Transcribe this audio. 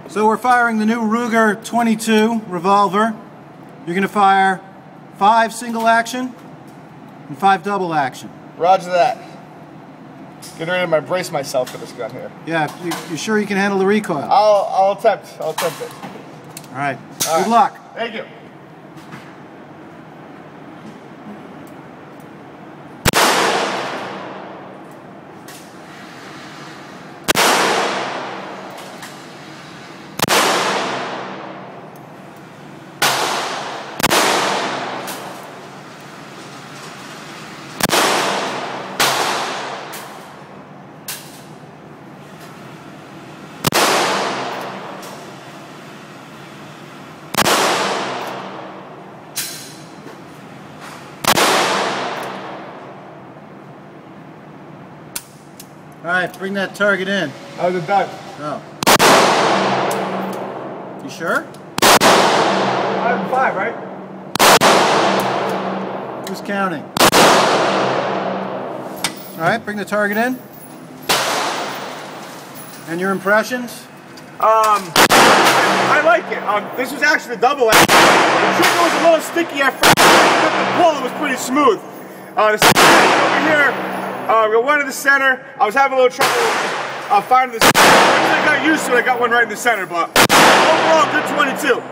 So we're firing the new Ruger 22 revolver. You're going to fire 5 single action and 5 double action. Roger that. Getting ready to brace myself for this gun here. Yeah, you sure you can handle the recoil? I'll attempt it. All right. Good luck. Thank you. All right, bring that target in. How's it done? Oh. You sure? 5 and 5, right? Who's counting? All right, bring the target in. And your impressions? I like it. This was actually a double action. The trigger was a little sticky at first, but the pull was pretty smooth. The over here, we got one in the center. I was having a little trouble finding the center. Once I got used to it, I got one right in the center, but overall, good 22.